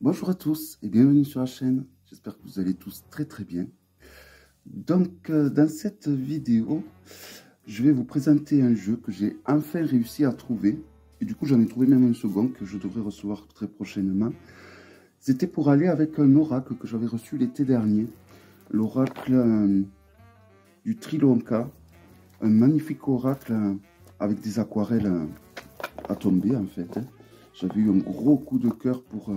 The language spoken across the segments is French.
Bonjour à tous et bienvenue sur la chaîne. J'espère que vous allez tous très très bien. Donc, dans cette vidéo, je vais vous présenter un jeu que j'ai enfin réussi à trouver. Et du coup, j'en ai trouvé même un second que je devrais recevoir très prochainement. C'était pour aller avec un oracle que j'avais reçu l'été dernier. L'oracle du Trilonka. Un magnifique oracle avec des aquarelles à tomber en fait. J'avais eu un gros coup de cœur pour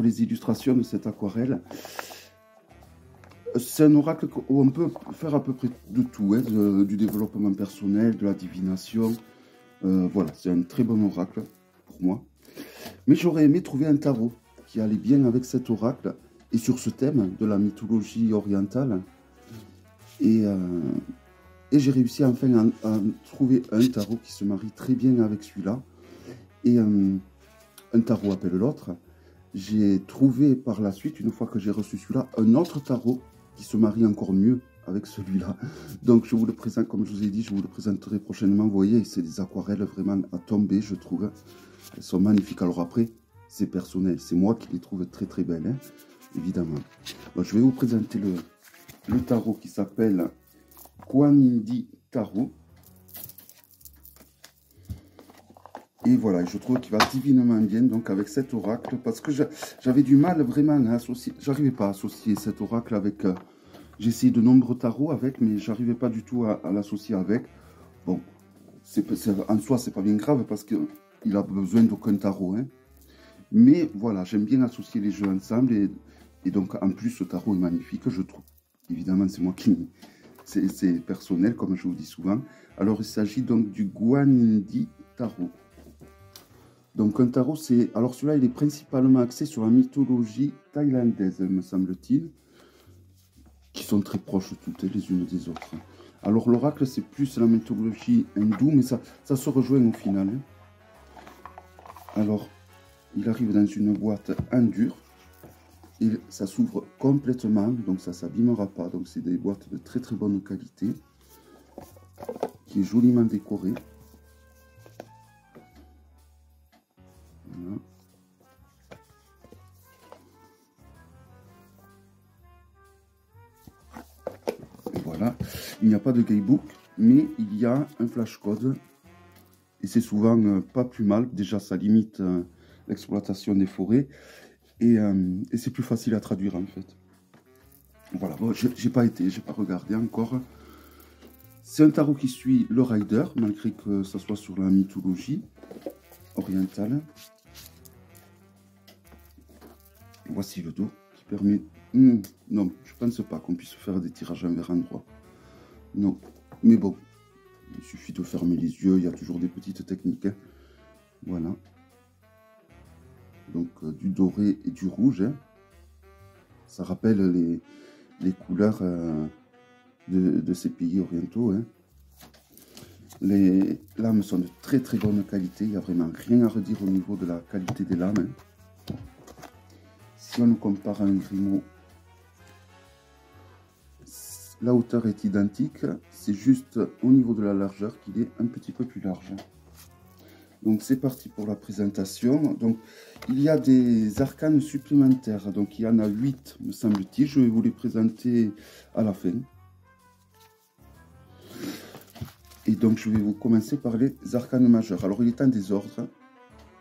les illustrations de cette aquarelle. C'est un oracle où on peut faire à peu près de tout, hein, du développement personnel, de la divination. Voilà, c'est un très bon oracle pour moi. Mais j'aurais aimé trouver un tarot qui allait bien avec cet oracle et sur ce thème de la mythologie orientale. Et j'ai réussi enfin à trouver un tarot qui se marie très bien avec celui-là. Et un tarot appelle l'autre. J'ai trouvé par la suite, une fois que j'ai reçu celui-là, un autre tarot qui se marie encore mieux avec celui-là. Donc je vous le présente, comme je vous ai dit, je vous le présenterai prochainement. Vous voyez, c'est des aquarelles vraiment à tomber, je trouve. Elles sont magnifiques. Alors après, c'est personnel, c'est moi qui les trouve très très belles, hein, évidemment. Donc, je vais vous présenter le tarot qui s'appelle Kuan Yin Di Tarot. Et voilà, je trouve qu'il va divinement bien donc avec cet oracle, parce que j'avais du mal vraiment à associer, j'arrivais pas à associer cet oracle avec, j'ai essayé de nombreux tarots avec, mais j'arrivais pas du tout à l'associer avec. Bon, en soi, c'est pas bien grave, parce qu'il a besoin d'aucun tarot, hein. Mais voilà, j'aime bien associer les jeux ensemble, et donc en plus, ce tarot est magnifique, je trouve. Évidemment, c'est moi qui... C'est personnel, comme je vous dis souvent. Alors, il s'agit donc du Guanindi Tarot. Donc un tarot, c'est... Alors celui-là, il est principalement axé sur la mythologie thaïlandaise, me semble-t-il, qui sont très proches toutes les unes des autres. Alors l'oracle, c'est plus la mythologie hindoue, mais ça se rejoint au final, hein. Alors, il arrive dans une boîte en dur, et ça s'ouvre complètement, donc ça ne s'abîmera pas. Donc c'est des boîtes de très très bonne qualité, qui est joliment décorée. Voilà. Voilà, il n'y a pas de guidebook, mais il y a un flash code. Et c'est souvent pas plus mal. Déjà, ça limite l'exploitation des forêts. Et c'est plus facile à traduire, en fait. Voilà, bon, j'ai pas regardé encore. C'est un tarot qui suit le rider, malgré que ça soit sur la mythologie orientale. Voici le dos, qui permet... non, je pense pas qu'on puisse faire des tirages envers endroit. Non, mais bon. Il suffit de fermer les yeux, il y a toujours des petites techniques, hein. Voilà. Donc du doré et du rouge, hein. Ça rappelle les couleurs de ces pays orientaux, hein. Les lames sont de très très bonne qualité, il n'y a vraiment rien à redire au niveau de la qualité des lames, hein. Si on nous compare à un Grimaud, la hauteur est identique, c'est juste au niveau de la largeur qu'il est un petit peu plus large. Donc c'est parti pour la présentation. Donc il y a des arcanes supplémentaires, donc il y en a 8 me semble-t-il. Je vais vous les présenter à la fin. Et donc je vais vous commencer par les arcanes majeures. Alors il est en désordre,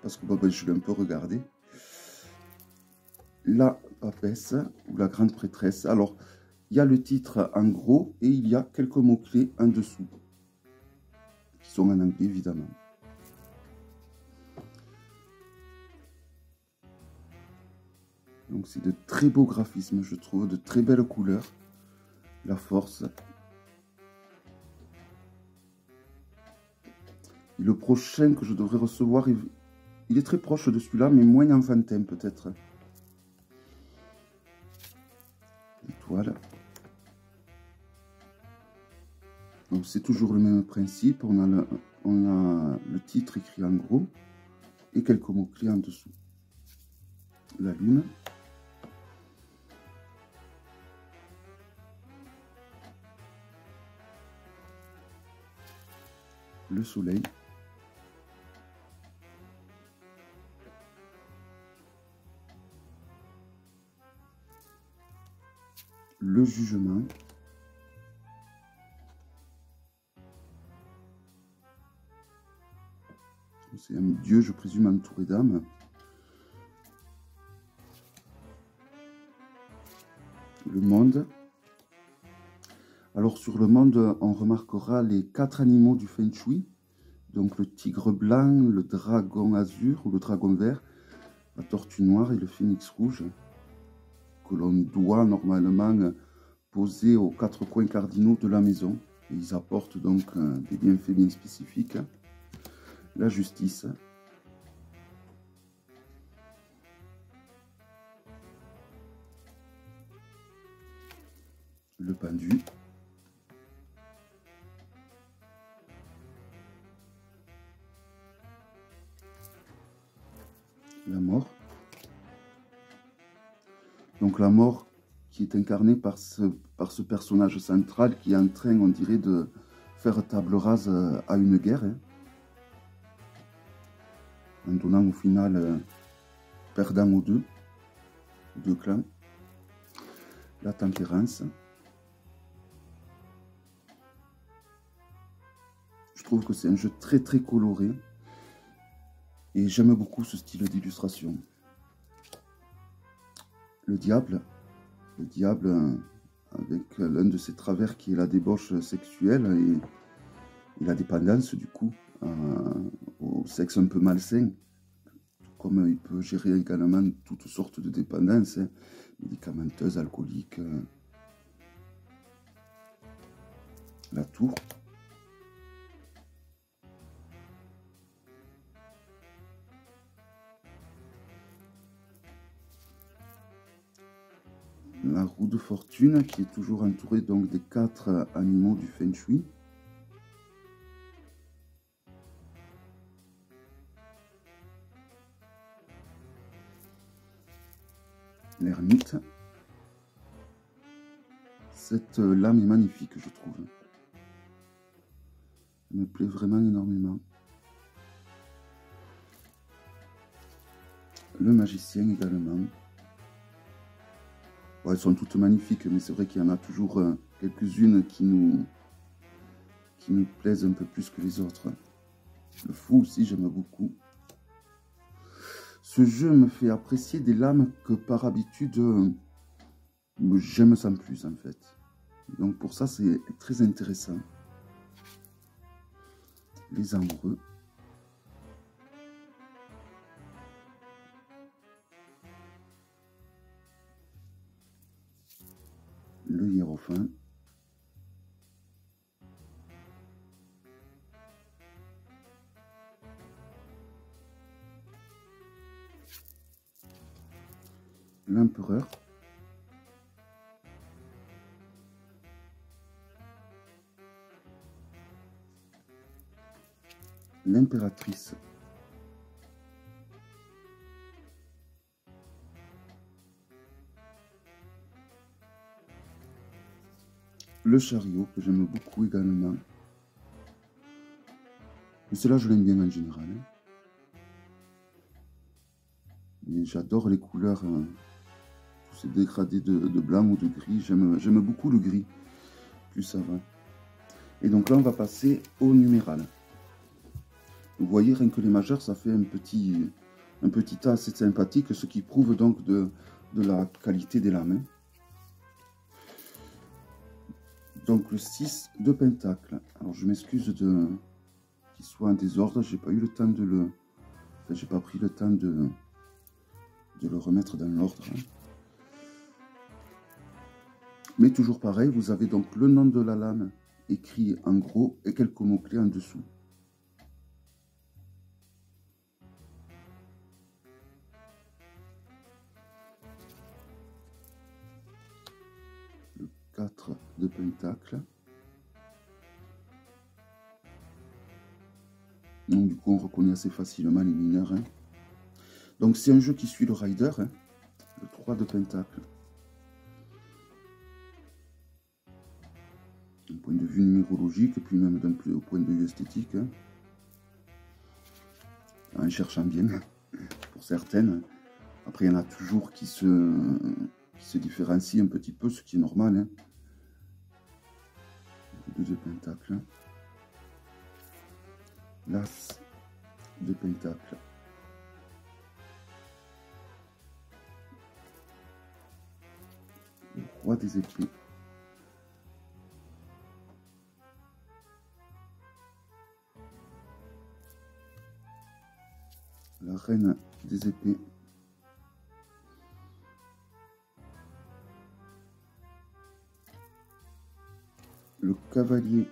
parce que bon, je l'ai un peu regardé. La papesse, ou la grande prêtresse. Alors il y a le titre en gros, et il y a quelques mots-clés en dessous, qui sont en anglais évidemment. Donc c'est de très beaux graphismes, je trouve, de très belles couleurs. La force. Et le prochain que je devrais recevoir, il est très proche de celui-là, mais moins enfantin peut-être. L'étoile. Donc c'est toujours le même principe, on a le titre écrit en gros, et quelques mots-clés en dessous. La lune. Le soleil. le jugement. C'est un dieu, je présume, entouré d'âmes. Le monde. Alors sur le monde, on remarquera les 4 animaux du Feng Shui. Donc le tigre blanc, le dragon azur ou le dragon vert, la tortue noire et le phénix rouge, que l'on doit normalement poser aux 4 coins cardinaux de la maison. Et ils apportent donc des bienfaits bien spécifiques. La justice. Le pendu. La mort. Donc la mort qui est incarnée par ce personnage central qui est en train, on dirait, de faire table rase à une guerre. Hein, en donnant au final perdant aux deux clans. La tempérance. Je trouve que c'est un jeu très très coloré et j'aime beaucoup ce style d'illustration. Le diable avec l'un de ses travers qui est la débauche sexuelle et la dépendance du coup au sexe un peu malsain, comme il peut gérer également toutes sortes de dépendances, hein, médicamenteuses, alcooliques. La tour. La roue de fortune qui est toujours entourée donc des 4 animaux du Feng Shui. L'ermite. Cette lame est magnifique, je trouve. Elle me plaît vraiment énormément. Le magicien également. Bon, elles sont toutes magnifiques, mais c'est vrai qu'il y en a toujours quelques-unes qui nous plaisent un peu plus que les autres. Le fou aussi, j'aime beaucoup. Ce jeu me fait apprécier des lames que par habitude, j'aime sans plus en fait. Donc pour ça, c'est très intéressant. Les amoureux. Le hiérophant. L'empereur. L'impératrice. Le chariot, que j'aime beaucoup également. Mais cela, je l'aime bien en général. Hein. Et j'adore les couleurs, tous ces dégradés de blanc ou de gris. J'aime beaucoup le gris, plus ça va. Et donc là, on va passer au numéral. Vous voyez, rien que les majeurs, ça fait un petit tas assez sympathique, ce qui prouve donc de la qualité des lames. Hein. Donc le 6 de pentacle. Alors je m'excuse qu'il soit en désordre, j'ai pas eu le temps de le... Enfin, j'ai pas pris le temps de le remettre dans l'ordre. Hein. Mais toujours pareil, vous avez donc le nom de la lame écrit en gros et quelques mots-clés en dessous. Le 4 de pentacle. Donc du coup on reconnaît assez facilement les mineurs. Hein. Donc c'est un jeu qui suit le rider, hein, le 3 de pentacle. D'un point de vue numérologique, et puis même d'un point de vue esthétique. Hein. En cherchant bien, pour certaines. Après il y en a toujours qui qui se différencie un petit peu, ce qui est normal. Hein. Le 2 de pentacle. L'As de pentacle. Le Roi des épées. La Reine des épées. Le Cavalier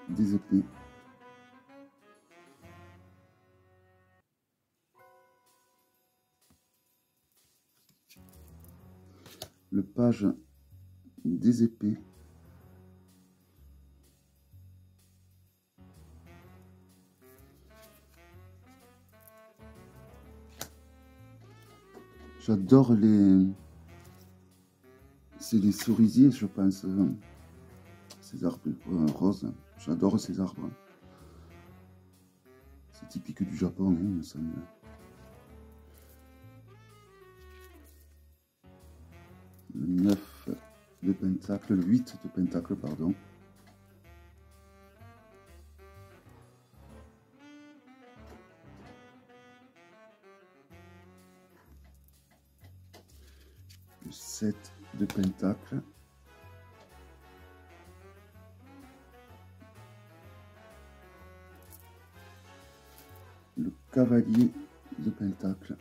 des épées. Le Page des épées. J'adore les... C'est les cerisiers, je pense. Ces arbres roses. J'adore ces arbres. C'est typique du Japon, hein, il me semble. Le 9 de pentacle, le 8 de pentacle, pardon. Le 7 de pentacle. Le Cavalier de pentacle.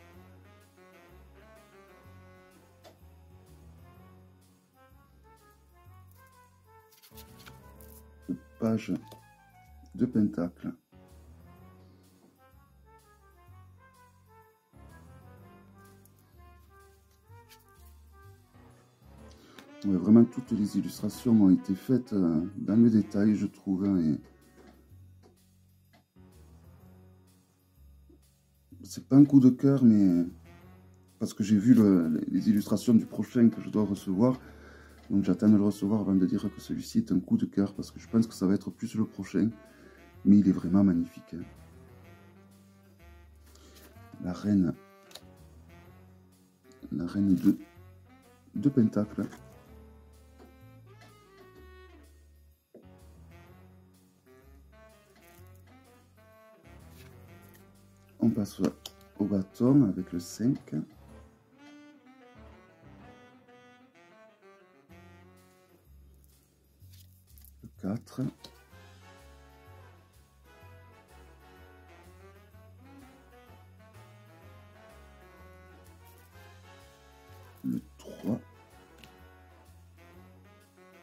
Le Page de pentacle. Ouais, vraiment, toutes les illustrations ont été faites dans le détail, je trouve. Hein, c'est pas un coup de cœur, mais parce que j'ai vu les illustrations du prochain que je dois recevoir. Donc j'attends de le recevoir avant de dire que celui-ci est un coup de cœur, parce que je pense que ça va être plus le prochain. Mais il est vraiment magnifique. Hein. La reine de pentacle. On passe au bâton avec le 5. Le 4. Le 3.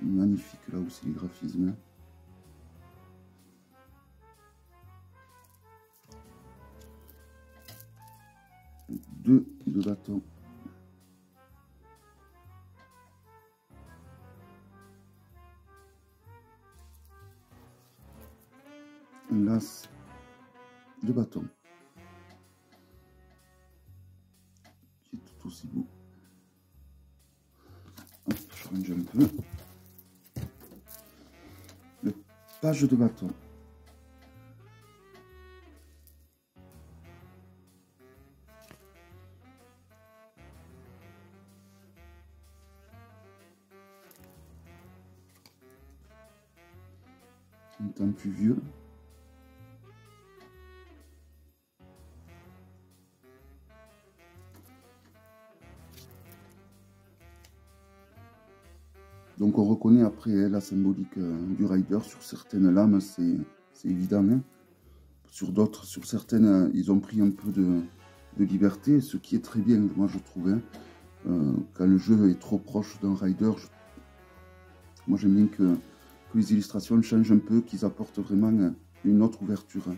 Magnifique là aussi les graphismes. Deux de bâton. Un las de bâton. Qui est tout aussi beau. Hop, je range un peu. Le page de bâton. Un temps plus vieux. Donc on reconnaît après la symbolique du rider sur certaines lames, c'est évident. Hein. Sur d'autres, sur certaines, ils ont pris un peu de liberté, ce qui est très bien, moi je trouve. Hein. Quand le jeu est trop proche d'un rider, moi j'aime bien que les illustrations changent un peu, qu'ils apportent vraiment une autre ouverture. Hein.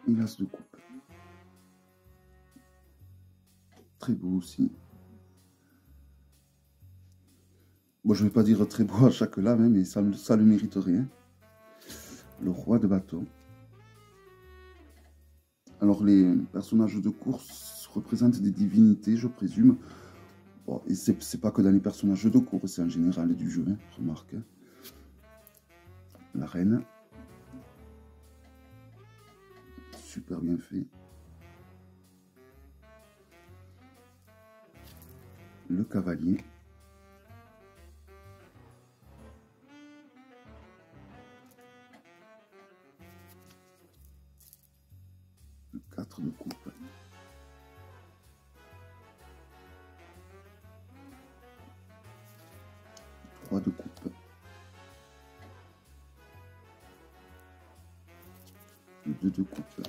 Une as de coupe. Très beau aussi. Bon, je ne vais pas dire très beau à chaque lame, hein, mais ça le mériterait. Hein. Le roi de bâton. Alors, les personnages de course représentent des divinités, je présume. Bon, et c'est pas que dans les personnages de course, c'est en général du jeu, hein, remarque. La reine. Super bien fait. Le cavalier. Le 4 de coupe. Le 3 de coupe. Le 2 de coupe.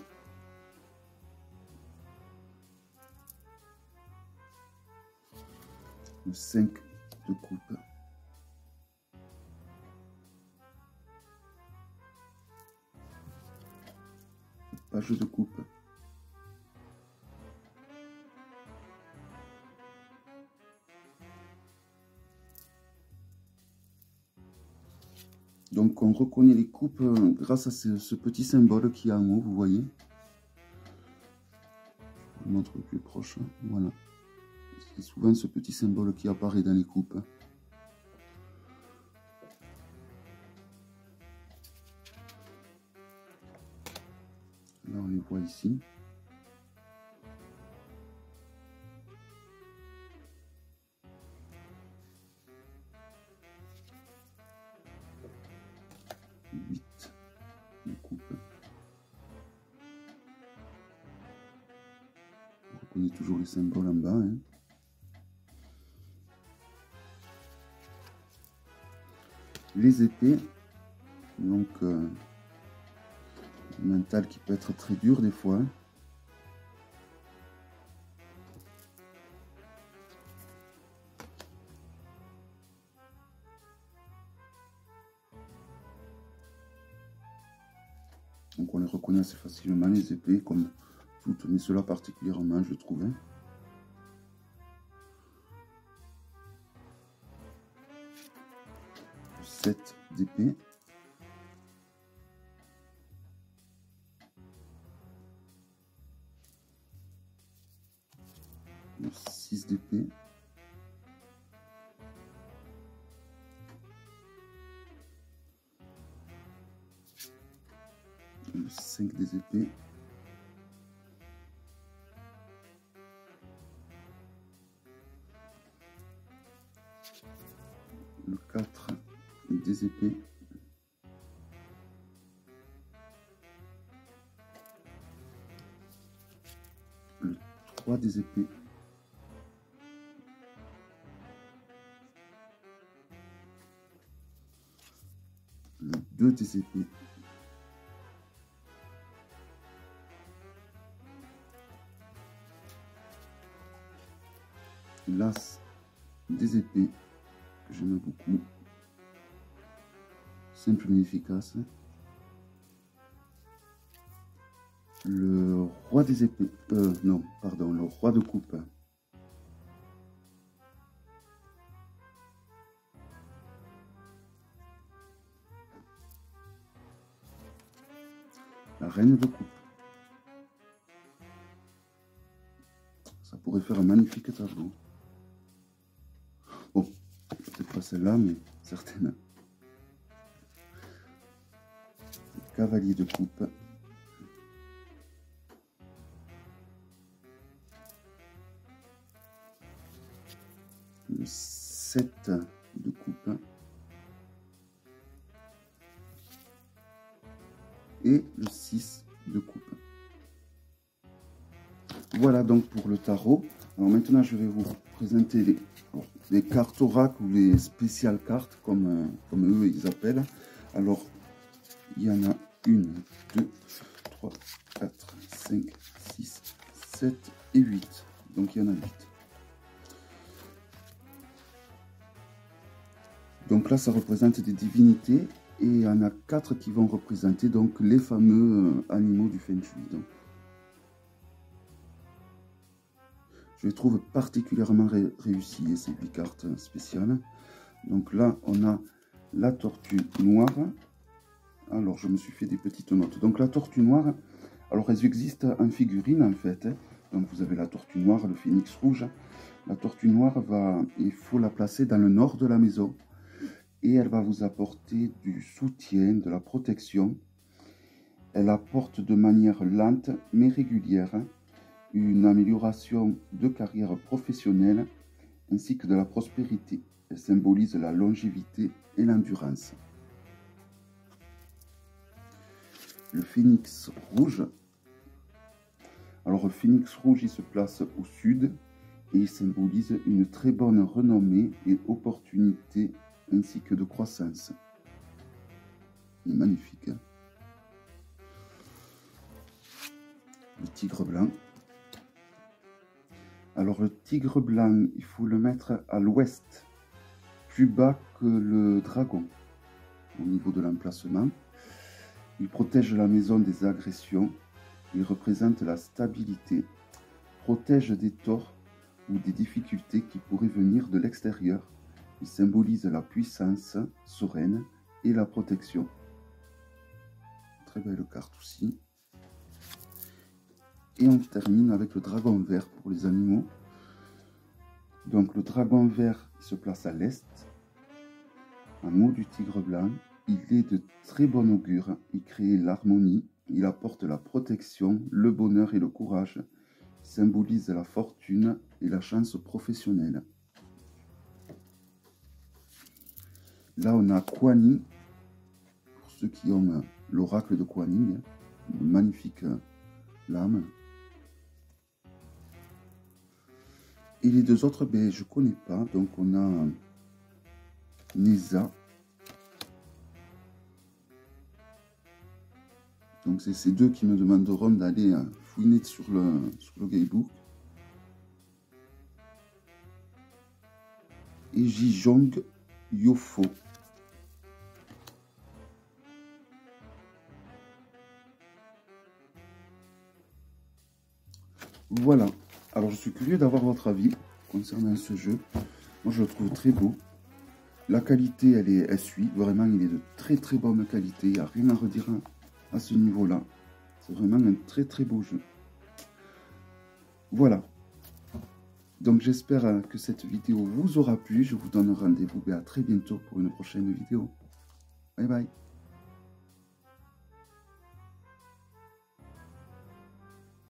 Le 5 de coupe. Le page de coupe. Donc on reconnaît les coupes grâce à ce petit symbole qui est en haut, vous voyez. Je vous montre plus proche, hein. Voilà. C'est souvent ce petit symbole qui apparaît dans les coupes. Là on les voit ici. De coupe. On reconnaît toujours les symboles en bas, hein. Les épées, donc un mental qui peut être très dur des fois. Donc on les reconnaît assez facilement, les épées, comme toutes, mais cela particulièrement, je trouvais. Le 7 d'épée. Le 6 d'épée. Le 5 des épées. Le 4 des épées. Le 3 des épées. Le 2 des épées. L'as des épées, que j'aime beaucoup. Simple mais efficace. Le roi des épées. Non, pardon, le roi de coupe. La reine de coupe. Ça pourrait faire un magnifique tableau. Bon, peut-être pas celle-là, mais certaines. Le cavalier de coupe. Le 7 de coupe. Et le 6 de coupe. Voilà donc pour le tarot. Alors maintenant je vais vous présenter les cartes oracle ou les spéciales cartes comme eux ils appellent. Alors il y en a 1, 2, 3, 4, 5, 6, 7 et 8. Donc il y en a 8. Donc là ça représente des divinités. Et il y en a 4 qui vont représenter donc les fameux animaux du Feng Shui. Donc, je les trouve particulièrement réussies, ces 8 cartes spéciales. Donc là, on a la tortue noire. Alors, je me suis fait des petites notes. Donc la tortue noire, Alors, elles existent en figurine, en fait. Hein. Donc, vous avez la tortue noire, le phénix rouge. La tortue noire, il faut la placer dans le nord de la maison. Et elle va vous apporter du soutien, de la protection. Elle apporte de manière lente mais régulière une amélioration de carrière professionnelle ainsi que de la prospérité. Elle symbolise la longévité et l'endurance. Le phénix rouge. Alors le phénix rouge, il se place au sud et il symbolise une très bonne renommée et opportunité ainsi que de croissance. Il est magnifique. Hein? Le tigre blanc. Alors le tigre blanc, il faut le mettre à l'ouest, plus bas que le dragon, au niveau de l'emplacement. Il protège la maison des agressions, il représente la stabilité, protège des torts ou des difficultés qui pourraient venir de l'extérieur. Il symbolise la puissance sereine et la protection. Très belle carte aussi. Et on termine avec le dragon vert pour les animaux. Donc le dragon vert se place à l'est, en haut du tigre blanc. Il est de très bon augure, il crée l'harmonie, il apporte la protection, le bonheur et le courage. Il symbolise la fortune et la chance professionnelle. Là on a Kuan Yin, pour ceux qui ont l'oracle de Kuan Yin, une magnifique lame. Et les deux autres, ben, je ne connais pas. Donc, on a Neza. Donc, c'est ces deux qui me demanderont d'aller fouiner sur le guidebook. Et Jijong Yofo. Voilà. Alors, je suis curieux d'avoir votre avis concernant ce jeu. Moi, je le trouve très beau. La qualité, elle suit. Vraiment, il est de très très bonne qualité. Il n'y a rien à redire à ce niveau-là. C'est vraiment un très très beau jeu. Voilà. Donc, j'espère que cette vidéo vous aura plu. Je vous donne rendez-vous à très bientôt pour une prochaine vidéo. Bye bye.